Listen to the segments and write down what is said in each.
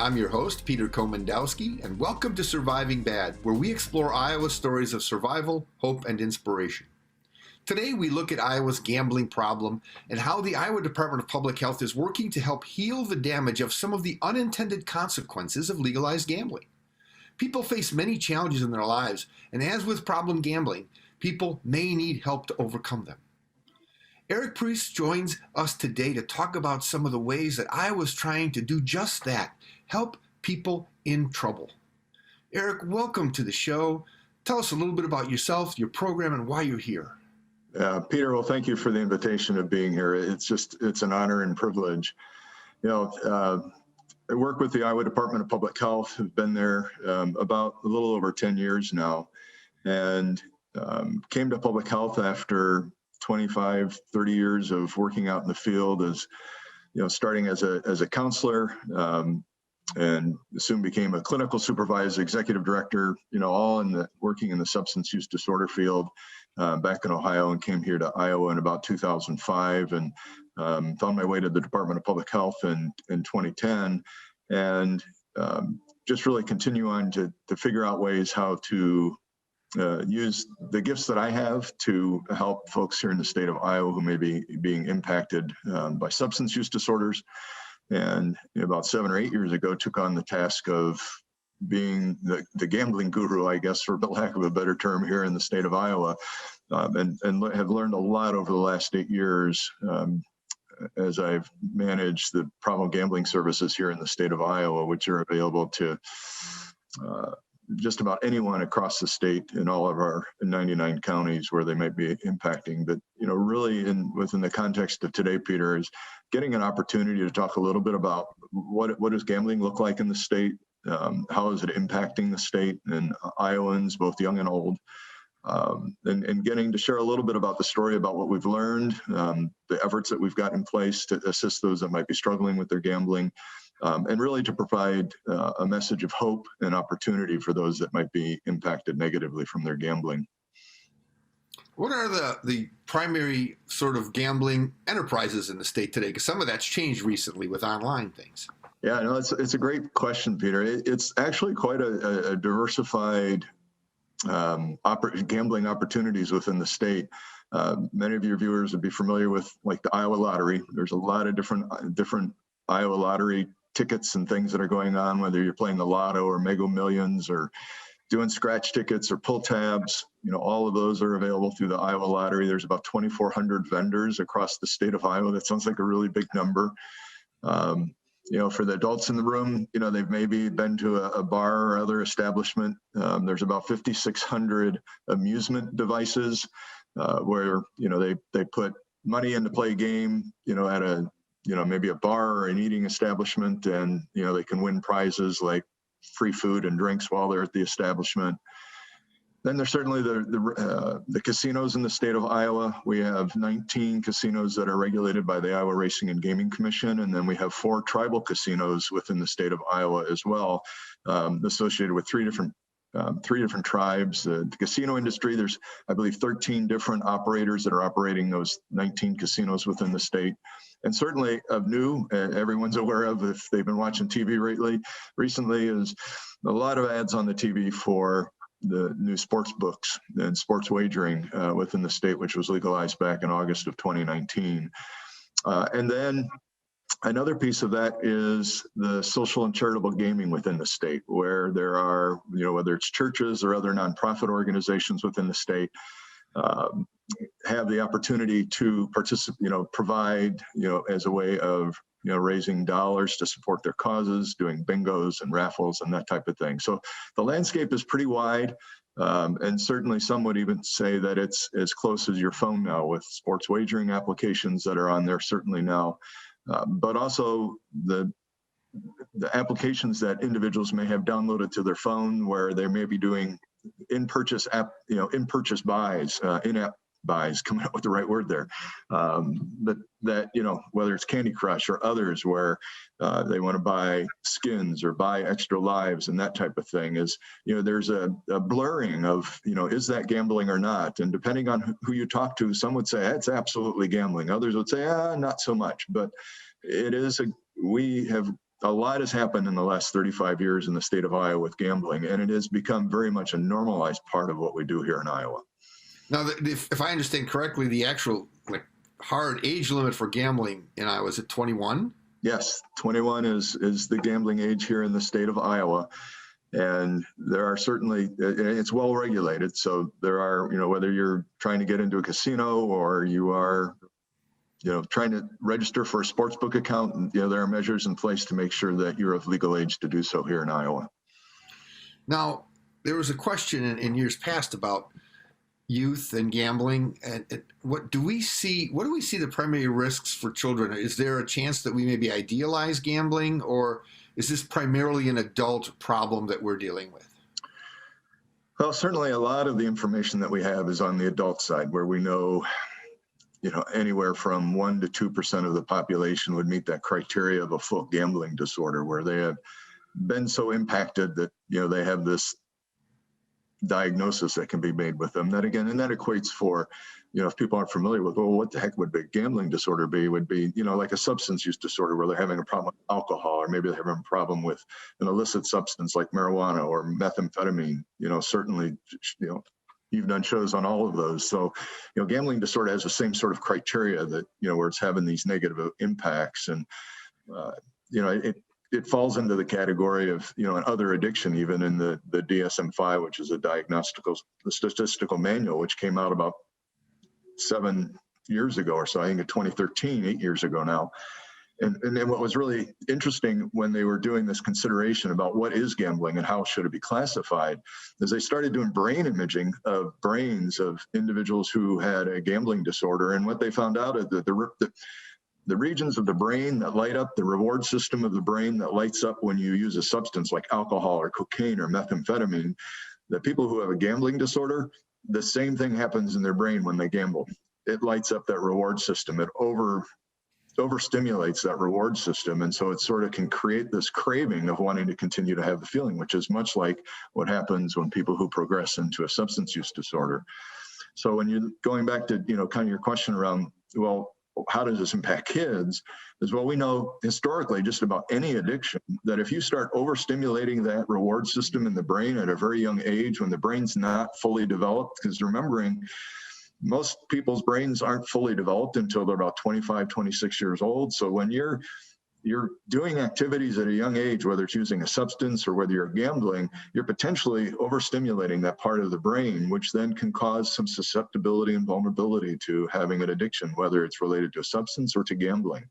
I'm your host, Peter Komendowski, and welcome to Surviving Bad, where we explore Iowa's stories of survival, hope, and inspiration. Today, we look at Iowa's gambling problem and how the Iowa Department of Public Health is working to help heal the damage of some of the unintended consequences of legalized gambling. People face many challenges in their lives, and as with problem gambling, people may need help to overcome them. Eric Priest joins us today to talk about some of the ways that Iowa's trying to do just that, help people in trouble. Eric, welcome to the show. Tell us a little bit about yourself, your program, and why you're here. Peter, well, thank you for the invitation of being here. It's an honor and privilege. I work with the Iowa Department of Public Health. I've been there about a little over 10 years now, and came to public health after 25, 30 years of working out in the field as, starting as a counselor, and soon became a clinical supervisor, executive director, all working in the substance use disorder field back in Ohio, and came here to Iowa in about 2005 and found my way to the Department of Public Health in 2010, and just really continue on to figure out ways how to use the gifts that I have to help folks here in the state of Iowa who may be being impacted by substance use disorders. And about 7 or 8 years ago, took on the task of being the gambling guru, I guess, for lack of a better term, here in the state of Iowa, and have learned a lot over the last 8 years as I've managed the problem gambling services here in the state of Iowa, which are available to just about anyone across the state in all of our 99 counties where they might be impacting. But, really within the context of today, Peter, is getting an opportunity to talk a little bit about what does gambling look like in the state, how is it impacting the state and Iowans, both young and old, and getting to share a little bit about the story about what we've learned, the efforts that we've got in place to assist those that might be struggling with their gambling, and really to provide a message of hope and opportunity for those that might be impacted negatively from their gambling. What are the primary sort of gambling enterprises in the state today? Because some of that's changed recently with online things. Yeah, no, it's a great question, Peter. It's actually quite a diversified gambling opportunities within the state. Many of your viewers would be familiar with like the Iowa Lottery. There's a lot of different Iowa Lottery tickets and things that are going on, whether you're playing the Lotto or Mega Millions or doing scratch tickets or pull tabs. All of those are available through the Iowa Lottery. There's about 2,400 vendors across the state of Iowa. That sounds like a really big number. For the adults in the room, they've maybe been to a bar or other establishment. There's about 5,600 amusement devices where, they put money in to play a game, at a, maybe a bar or an eating establishment, and, they can win prizes like free food and drinks while they're at the establishment. Then there's certainly the casinos in the state of Iowa. We have 19 casinos that are regulated by the Iowa Racing and Gaming Commission, and then we have 4 tribal casinos within the state of Iowa as well, associated with three different tribes. The casino industry, there's, I believe, 13 different operators that are operating those 19 casinos within the state. And certainly of new, everyone's aware of, if they've been watching TV recently, is a lot of ads on the TV for the new sports books and sports wagering within the state, which was legalized back in August of 2019. And then another piece of that is the social and charitable gaming within the state, where there are, whether it's churches or other nonprofit organizations within the state, have the opportunity to participate, provide, as a way of, raising dollars to support their causes, doing bingos and raffles and that type of thing. So the landscape is pretty wide. And certainly some would even say that it's as close as your phone now, with sports wagering applications that are on there certainly now. But also the applications that individuals may have downloaded to their phone, where they may be doing in-purchase buys, in-app buys, coming up with the right word there. But that, whether it's Candy Crush or others, where they want to buy skins or buy extra lives and that type of thing, is, there's a blurring of, is that gambling or not? And depending on who you talk to, some would say it's absolutely gambling. Others would say, not so much. But it is we have a lot has happened in the last 35 years in the state of Iowa with gambling, and it has become very much a normalized part of what we do here in Iowa. Now, if I understand correctly, the actual hard age limit for gambling in Iowa is at 21? Yes, 21 is the gambling age here in the state of Iowa. And there are certainly, it's well regulated. So there are, whether you're trying to get into a casino or you are, trying to register for a sportsbook account, and, there are measures in place to make sure that you're of legal age to do so here in Iowa. Now, there was a question in years past about youth and gambling, and what do we see the primary risks for children? Is there a chance that we maybe idealize gambling, or is this primarily an adult problem that we're dealing with? Well, certainly a lot of the information that we have is on the adult side, where we know, anywhere from 1% to 2% of the population would meet that criteria of a full gambling disorder, where they have been so impacted that, they have this diagnosis that can be made with them. That equates for, if people aren't familiar with, well, what the heck would a gambling disorder be? Would be, like a substance use disorder where they're having a problem with alcohol, or maybe they're having a problem with an illicit substance like marijuana or methamphetamine. Certainly, you've done shows on all of those. So, gambling disorder has the same sort of criteria that, where it's having these negative impacts. And, it falls into the category of, an other addiction, even in the DSM-5, which is the statistical manual, which came out about 7 years ago or so, I think in 2013, 8 years ago now. And then what was really interesting when they were doing this consideration about what is gambling and how should it be classified, is they started doing brain imaging of brains of individuals who had a gambling disorder. And what they found out is that the regions of the brain that light up, the reward system of the brain that lights up when you use a substance like alcohol or cocaine or methamphetamine, the people who have a gambling disorder, the same thing happens in their brain when they gamble. It lights up that reward system. It overstimulates that reward system. And so it sort of can create this craving of wanting to continue to have the feeling, which is much like what happens when people who progress into a substance use disorder. So when you're going back to, kind of your question around, well, how does this impact kids? Is, well, we know historically just about any addiction that if you start overstimulating that reward system in the brain at a very young age, when the brain's not fully developed, because remembering, most people's brains aren't fully developed until they're about 25, 26 years old. So when you're doing activities at a young age, whether it's using a substance or whether you're gambling, you're potentially overstimulating that part of the brain, which then can cause some susceptibility and vulnerability to having an addiction, whether it's related to a substance or to gambling.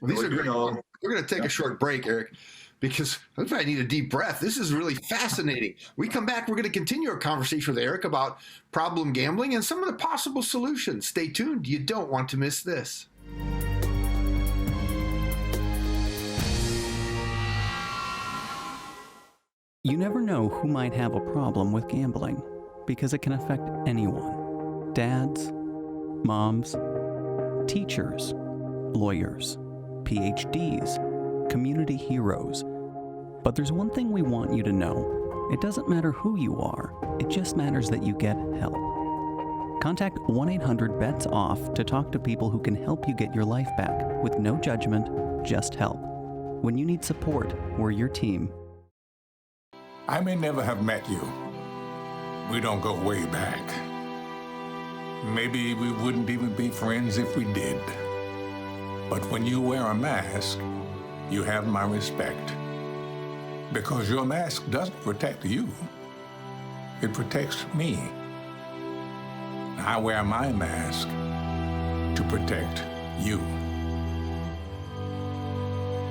Well, these are great. We're going to take a short break, Eric, because I probably need a deep breath. This is really fascinating. We come back, we're going to continue our conversation with Eric about problem gambling and some of the possible solutions. Stay tuned. You don't want to miss this. You never know who might have a problem with gambling, because it can affect anyone. Dads, moms, teachers, lawyers, PhDs, community heroes. But there's one thing we want you to know. It doesn't matter who you are, it just matters that you get help. Contact 1-800-BETS-OFF to talk to people who can help you get your life back with no judgment, just help. When you need support, we're your team. I may never have met you. We don't go way back. Maybe we wouldn't even be friends if we did. But when you wear a mask, you have my respect. Because your mask doesn't protect you. It protects me. I wear my mask to protect you.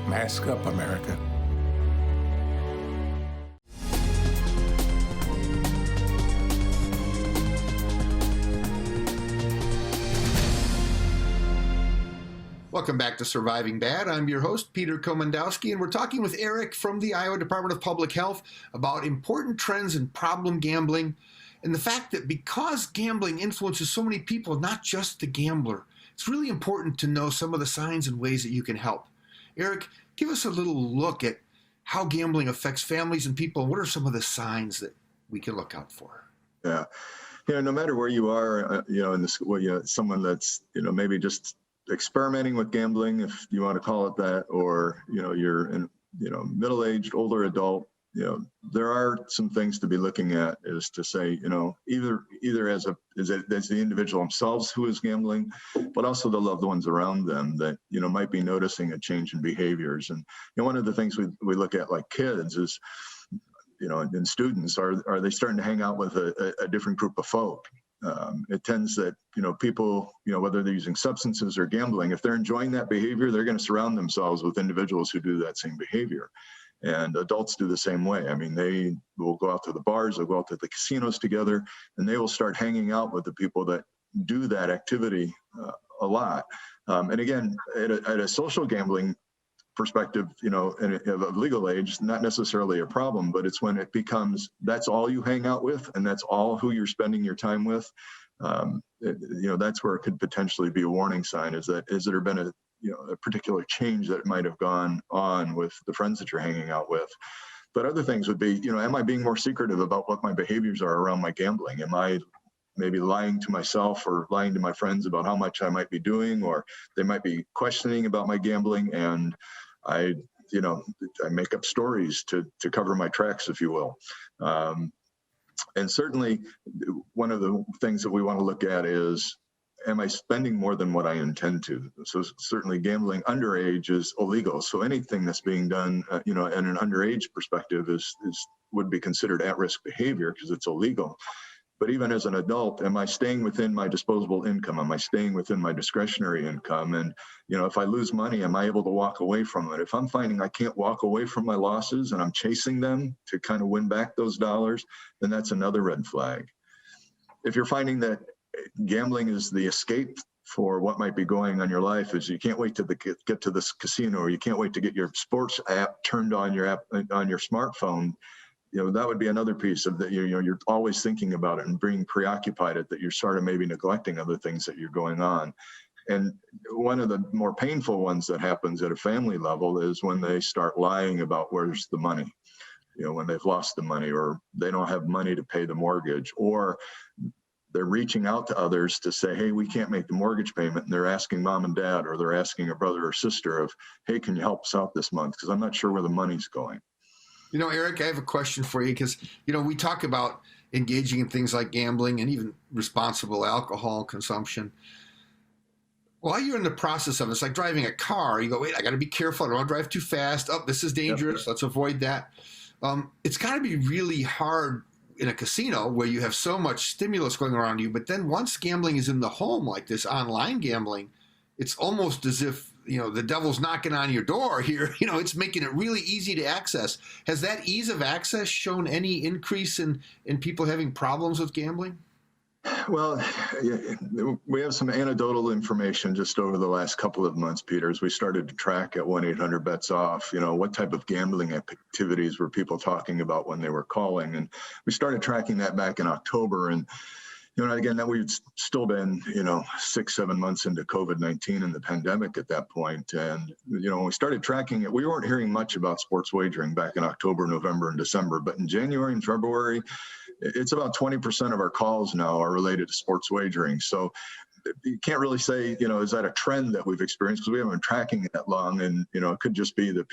Mask up, America. Welcome back to Surviving Bad. I'm your host, Peter Komendowski, and we're talking with Eric from the Iowa Department of Public Health about important trends in problem gambling and the fact that because gambling influences so many people, not just the gambler, it's really important to know some of the signs and ways that you can help. Eric, give us a little look at how gambling affects families and people, and what are some of the signs that we can look out for? Yeah. No matter where you are, in the school, someone that's, maybe just experimenting with gambling, if you want to call it that, or, you're middle-aged, older adult, there are some things to be looking at, is to say, either as the individual themselves who is gambling, but also the loved ones around them that, might be noticing a change in behaviors. And one of the things we look at, like kids, is, and students, are they starting to hang out with a different group of folk? It tends that, people, whether they're using substances or gambling, if they're enjoying that behavior, they're going to surround themselves with individuals who do that same behavior. And adults do the same way. I mean, they will go out to the bars, they'll go out to the casinos together, and they will start hanging out with the people that do that activity a lot. And again, at a social gambling perspective, of legal age, not necessarily a problem, but it's when it becomes, that's all you hang out with, and that's all who you're spending your time with. That's where it could potentially be a warning sign, has there been a particular change that might have gone on with the friends that you're hanging out with. But other things would be, am I being more secretive about what my behaviors are around my gambling? Am I maybe lying to myself or lying to my friends about how much I might be doing, or they might be questioning about my gambling, and I make up stories to cover my tracks, if you will. And certainly one of the things that we want to look at is, am I spending more than what I intend to? So certainly gambling underage is illegal. So anything that's being done, in an underage perspective would be considered at-risk behavior because it's illegal. But even as an adult, am I staying within my disposable income? Am I staying within my discretionary income? And, if I lose money, am I able to walk away from it? If I'm finding I can't walk away from my losses and I'm chasing them to kind of win back those dollars, then that's another red flag. If you're finding that gambling is the escape for what might be going on in your life, is you can't wait to get to this casino, or you can't wait to get your sports app turned on your app on your smartphone, that would be another piece of that. You're always thinking about it and being preoccupied at that you're sort of maybe neglecting other things that you're going on. And one of the more painful ones that happens at a family level is when they start lying about where's the money, when they've lost the money, or they don't have money to pay the mortgage, or they're reaching out to others to say, hey, we can't make the mortgage payment. And they're asking mom and dad, or they're asking a brother or sister of, hey, can you help us out this month? Because I'm not sure where the money's going. Eric, I have a question for you, because, we talk about engaging in things like gambling and even responsible alcohol consumption. While you're in the process of it, it's like driving a car. You go, wait, I got to be careful. I don't want to drive too fast. Oh, this is dangerous. Yep. Let's avoid that. It's got to be really hard in a casino where you have so much stimulus going around you. But then once gambling is in the home, like this online gambling, it's almost as if, the devil's knocking on your door here. It's making it really easy to access. Has that ease of access shown any increase in people having problems with gambling? Well, we have some anecdotal information just over the last couple of months, Peter, as we started to track at 1-800-BETS-OFF, what type of gambling activities were people talking about when they were calling. And we started tracking that back in October. And, again, that we've still been, 6-7 months into COVID-19 and the pandemic at that point. And, when we started tracking it, we weren't hearing much about sports wagering back in October, November, and December. But in January and February, it's about 20% of our calls now are related to sports wagering. So you can't really say, is that a trend that we've experienced, because we haven't been tracking it that long. And, it could just be the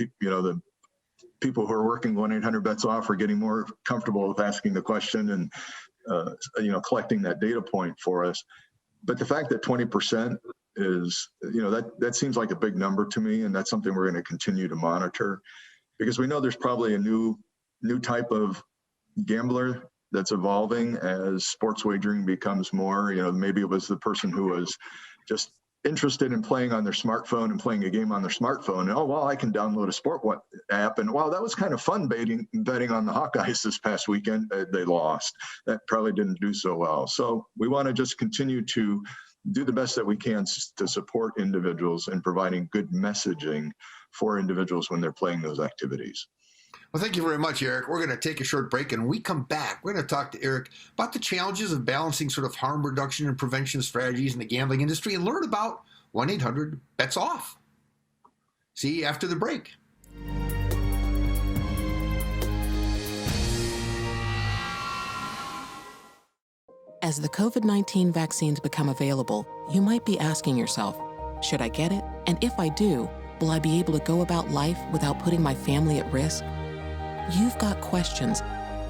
people who are working 1-800-BETS-OFF are getting more comfortable with asking the question and, collecting that data point for us. But the fact that 20% is, that seems like a big number to me. And that's something we're going to continue to monitor, because we know there's probably a new type of gambler that's evolving as sports wagering becomes more, maybe it was the person who was just interested in playing on their smartphone and playing a game on their smartphone. And, oh, well, I can download a sport app. And wow, that was kind of fun betting on the Hawkeyes this past weekend. They lost. That probably didn't do so well. So we want to just continue to do the best that we can to support individuals and providing good messaging for individuals when they're playing those activities. Well, thank you very much, Eric. We're going to take a short break, and when we come back, we're going to talk to Eric about the challenges of balancing sort of harm reduction and prevention strategies in the gambling industry, and learn about 1-800-BETS-OFF. See you after the break. As the COVID-19 vaccines become available, you might be asking yourself, should I get it? And if I do, Will I be able to go about life without putting my family at risk? You've got questions,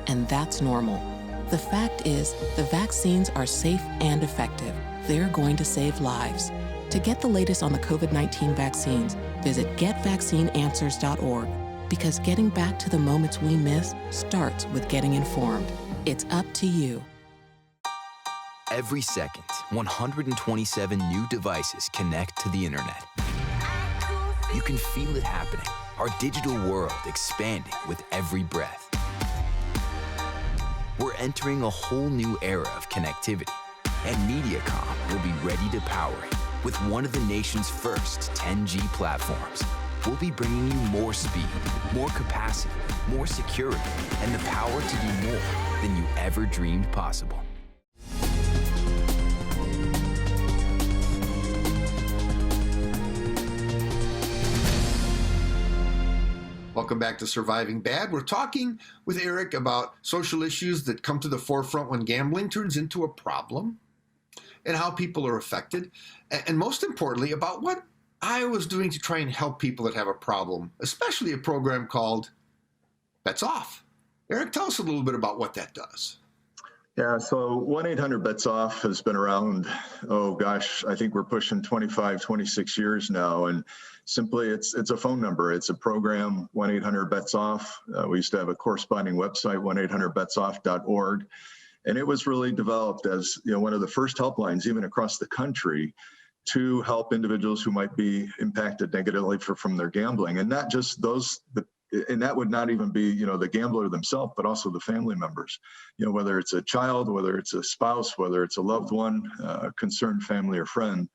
and that's normal. The fact is, the vaccines are safe and effective. They're going to save lives. To get the latest on the COVID-19 vaccines, visit getvaccineanswers.org, because getting back to the moments we miss starts with getting informed. It's up to you. Every second, 127 new devices connect to the internet. You can feel it happening, our digital world expanding with every breath. We're entering a whole new era of connectivity, and Mediacom will be ready to power it with one of the nation's first 10G platforms. We'll be bringing you more speed, more capacity, more security, and the power to do more than you ever dreamed possible. Welcome back to Surviving Bad. We're talking with Eric about social issues that come to the forefront when gambling turns into a problem and how people are affected. And most importantly, about what Iowa's doing to try and help people that have a problem, especially a program called Bets Off. Eric, tell us a little bit about what that does. Yeah, so 1-800-BETS-OFF has been around, oh gosh, I think we're pushing 25, 26 years now. And simply it's a phone number. It's a program, 1-800-BETS-OFF. We used to have a corresponding website, 1-800-BETS-OFF.org. And it was really developed as one of the first helplines, even across the country, to help individuals who might be impacted negatively from their gambling. And not just those, and that would not even be, the gambler themselves, but also the family members, whether it's a child, whether it's a spouse, whether it's a loved one, a concerned family or friend.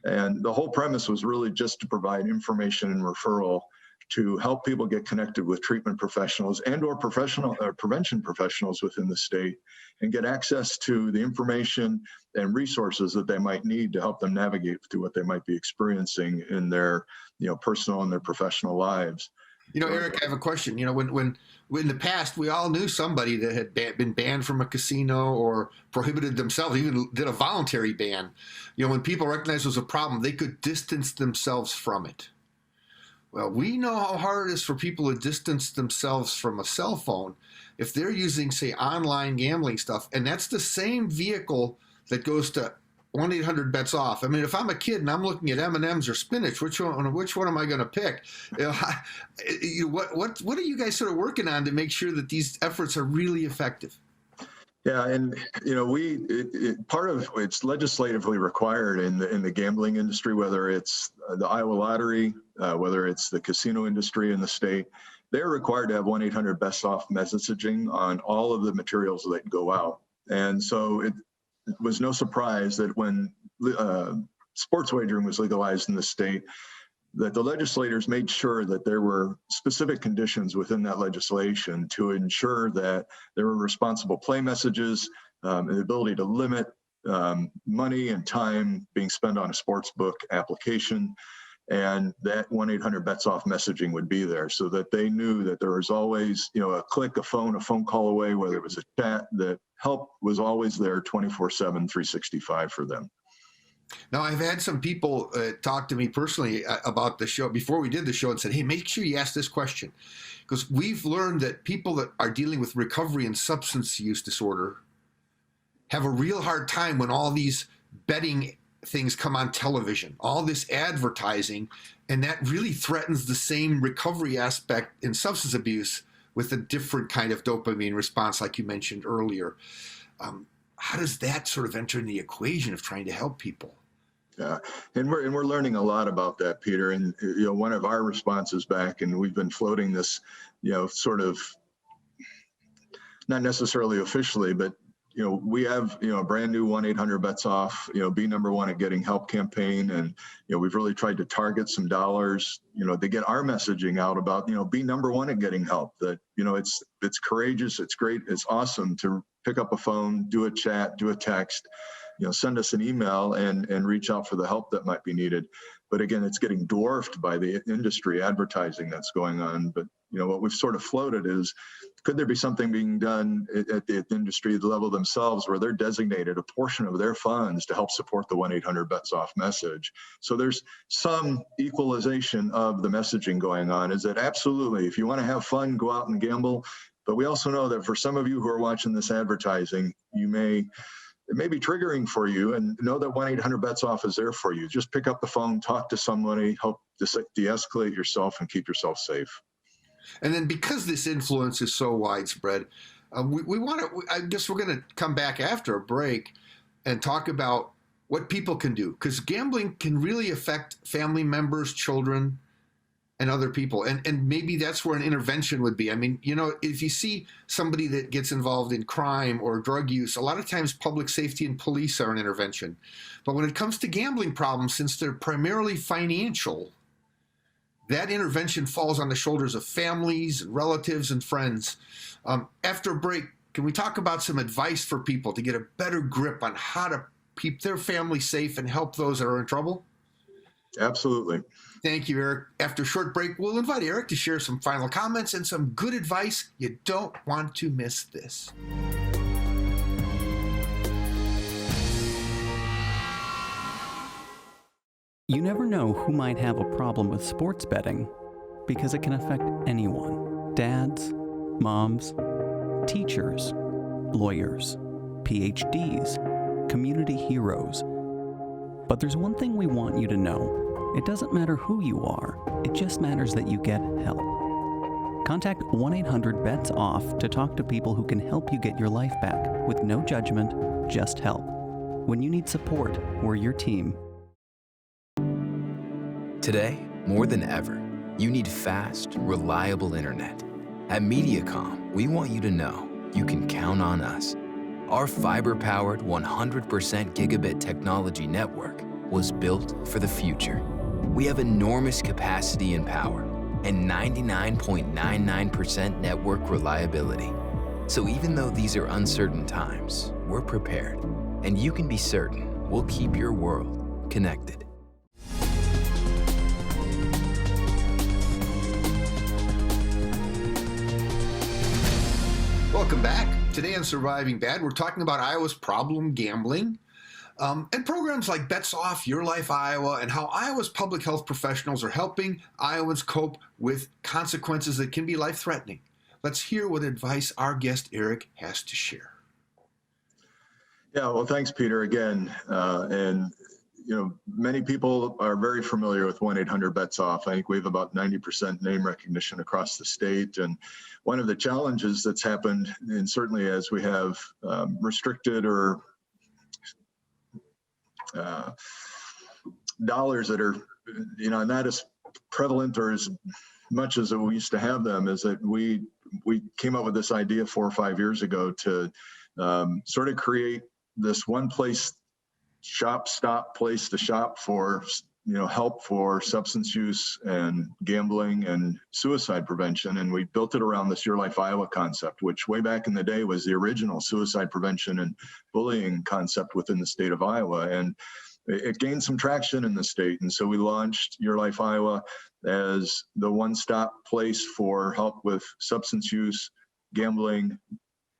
And the whole premise was really just to provide information and referral to help people get connected with treatment professionals and/or prevention professionals within the state, and get access to the information and resources that they might need to help them navigate through what they might be experiencing in their, personal and their professional lives. Eric, I have a question. When in the past, we all knew somebody that had been banned from a casino or prohibited themselves, even did a voluntary ban. When people recognized it was a problem, they could distance themselves from it. Well, we know how hard it is for people to distance themselves from a cell phone if they're using, say, online gambling stuff. And that's the same vehicle that goes to 1-800-BETS-OFF. I mean, if I'm a kid and I'm looking at M&Ms or spinach, which one am I going to pick? What are you guys sort of working on to make sure that these efforts are really effective? Yeah, and part of it's legislatively required in the gambling industry, whether it's the Iowa lottery, whether it's the casino industry in the state. They're required to have 1-800-BETS-OFF messaging on all of the materials that go out. And so it was no surprise that when sports wagering was legalized in the state, that the legislators made sure that there were specific conditions within that legislation to ensure that there were responsible play messages, and the ability to limit money and time being spent on a sports book application, and that 1-800-BETS-OFF messaging would be there so that they knew that there was always, a click, a phone call away, whether it was a chat, that help was always there 24/7, 365 for them. Now, I've had some people talk to me personally about the show before we did the show and said, hey, make sure you ask this question, because we've learned that people that are dealing with recovery and substance use disorder have a real hard time when all these betting things come on television, all this advertising, and that really threatens the same recovery aspect in substance abuse with a different kind of dopamine response, like you mentioned earlier. How does that sort of enter in the equation of trying to help people? Yeah, and we're learning a lot about that, Peter. And one of our responses back, and we've been floating this, sort of not necessarily officially, but we have a brand new 1-800-BETS-OFF, be number one at getting help campaign, and we've really tried to target some dollars, to get our messaging out about be number one at getting help. That it's courageous, it's great, it's awesome to pick up a phone, do a chat, do a text, send us an email and reach out for the help that might be needed. But again, it's getting dwarfed by the industry advertising that's going on. But what we've sort of floated is could there be something being done at the industry level themselves where they're designated a portion of their funds to help support the 1-800-BETS-OFF message? So there's some equalization of the messaging going on. Is that absolutely, if you want to have fun, go out and gamble. But we also know that for some of you who are watching this advertising, it may be triggering for you, and know that 1-800-BETS-OFF is there for you. Just pick up the phone, talk to somebody, help de-escalate yourself and keep yourself safe. And then because this influence is so widespread, we want to, I guess we're going to come back after a break and talk about what people can do, because gambling can really affect family members, children, and other people. And maybe that's where an intervention would be. I mean, you know, if you see somebody that gets involved in crime or drug use, a lot of times public safety and police are an intervention. But when it comes to gambling problems, since they're primarily financial, that intervention falls on the shoulders of families, and relatives, and friends. After a break, can we talk about some advice for people to get a better grip on how to keep their family safe and help those that are in trouble? Absolutely. Thank you, Eric. After a short break, we'll invite Eric to share some final comments and some good advice. You don't want to miss this. You never know who might have a problem with sports betting because it can affect anyone. Dads, moms, teachers, lawyers, PhDs, community heroes. But there's one thing we want you to know. It doesn't matter who you are, it just matters that you get help. Contact 1-800-BETS-OFF to talk to people who can help you get your life back with no judgment, just help. When you need support, we're your team. Today, more than ever, you need fast, reliable internet. At Mediacom, we want you to know you can count on us. Our fiber-powered 100% gigabit technology network was built for the future. We have enormous capacity and power and 99.99% network reliability. So even though these are uncertain times, we're prepared, and you can be certain we'll keep your world connected. Welcome back. Today on Surviving Bad, we're talking about Iowa's problem gambling and programs like Bets Off, Your Life Iowa, and how Iowa's public health professionals are helping Iowans cope with consequences that can be life-threatening. Let's hear what advice our guest Eric has to share. Yeah, well, thanks, Peter, again. And you know, many people are very familiar with 1-800-BETS-OFF. I think we have about 90% name recognition across the state. And one of the challenges that's happened, and certainly as we have restricted or dollars that are, you know, not as prevalent or as much as we used to have them, is that we came up with this idea 4 or 5 years ago to sort of create this one place place to shop for, you know, help for substance use and gambling and suicide prevention. And we built it around this Your Life Iowa concept, which way back in the day was the original suicide prevention and bullying concept within the state of Iowa. And it gained some traction in the state. And so we launched Your Life Iowa as the one-stop place for help with substance use, gambling,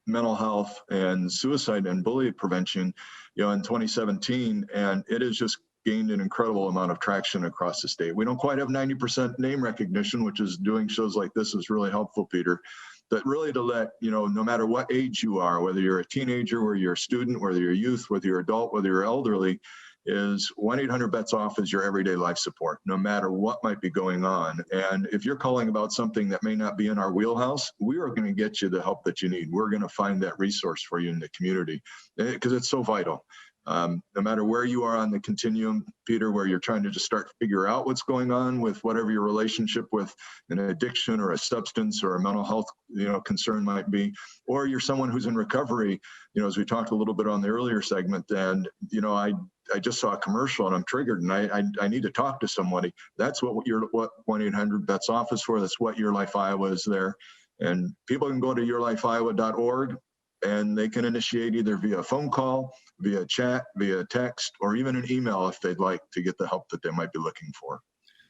mental health, and suicide and bullying prevention, you know, in 2017, and it has just gained an incredible amount of traction across the state. We don't quite have 90% name recognition, which is doing shows like this is really helpful, Peter. But really to let, you know, no matter what age you are, whether you're a teenager, whether you're a student, whether you're a youth, whether you're adult, whether you're elderly, is 1-800-BETS-OFF is your everyday life support, no matter what might be going on. And if you're calling about something that may not be in our wheelhouse, we are going to get you the help that you need. We're going to find that resource for you in the community because it's so vital. No matter where you are on the continuum, Peter, where you're trying to just start to figure out what's going on with whatever your relationship with an addiction or a substance or a mental health, you know, concern might be, or you're someone who's in recovery, you know, as we talked a little bit on the earlier segment, and, you know, I just saw a commercial and I'm triggered and I need to talk to somebody. That's what 1-800-BETS-OFF is for. That's what Your Life Iowa is there. And people can go to yourlifeiowa.org and they can initiate either via phone call, via chat, via text, or even an email if they'd like to get the help that they might be looking for.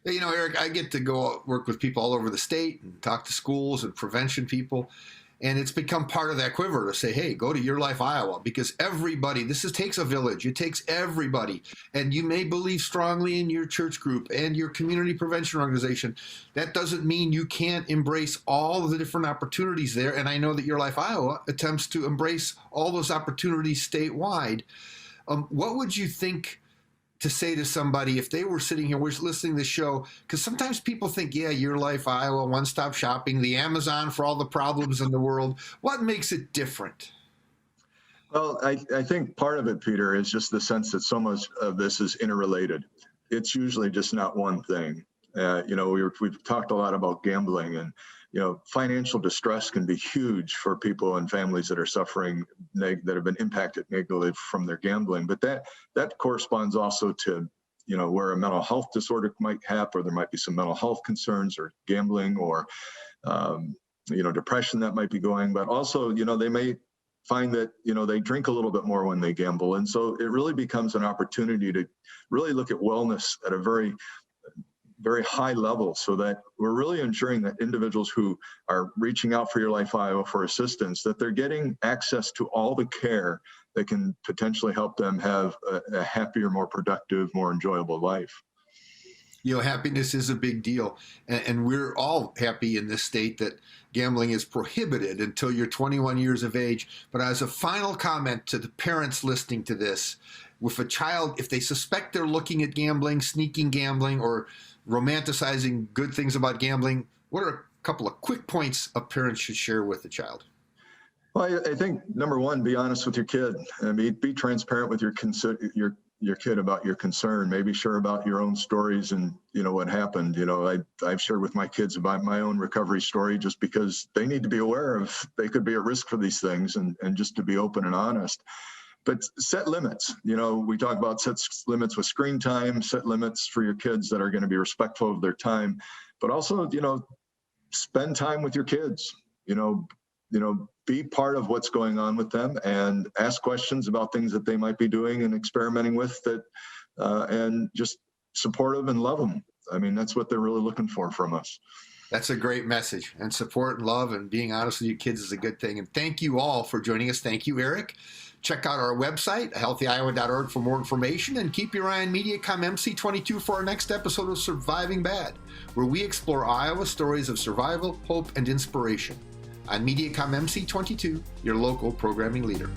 You know, Eric, I get to go work with people all over the state and talk to schools and prevention people. And it's become part of that quiver to say, hey, go to Your Life Iowa, because everybody, takes a village. It takes everybody. And you may believe strongly in your church group and your community prevention organization. That doesn't mean you can't embrace all of the different opportunities there. And I know that Your Life Iowa attempts to embrace all those opportunities statewide. What would you think to say to somebody if they were sitting here listening to the show? Because sometimes people think, yeah, Your Life Iowa, one-stop shopping, the Amazon for all the problems in the world. What makes it different? Well, I think part of it, Peter, is just the sense that so much of this is interrelated. It's usually just not one thing. We've talked a lot about gambling, and financial distress can be huge for people and families that are suffering, that have been impacted negatively from their gambling. But that corresponds also to, where a mental health disorder might happen, or there might be some mental health concerns, or gambling, or, depression that might be going. But also, they may find that, they drink a little bit more when they gamble. And so it really becomes an opportunity to really look at wellness at a very high level, so that we're really ensuring that individuals who are reaching out for Your Life Iowa for assistance, that they're getting access to all the care that can potentially help them have a happier, more productive, more enjoyable life. Happiness is a big deal. And we're all happy in this state that gambling is prohibited until you're 21 years of age. But as a final comment to the parents listening to this, with a child, if they suspect they're looking at gambling, sneaking gambling, or romanticizing good things about gambling, what are a couple of quick points a parent should share with the child? Well, I think number one, be honest with your kid. Be transparent with your kid about your concern. Maybe share about your own stories and what happened. I've shared with my kids about my own recovery story, just because they need to be aware of they could be at risk for these things, and just to be open and honest. But set limits. We talk about set limits with screen time, set limits for your kids that are going to be respectful of their time, but also, spend time with your kids. Be part of what's going on with them, and ask questions about things that they might be doing and experimenting with, and just support them and love them. That's what they're really looking for from us. That's a great message. And support and love and being honest with your kids is a good thing. And thank you all for joining us. Thank you, Eric. Check out our website, healthyiowa.org, for more information, and keep your eye on Mediacom MC22 for our next episode of Surviving Bad, where we explore Iowa stories of survival, hope, and inspiration. On Mediacom MC22, your local programming leader.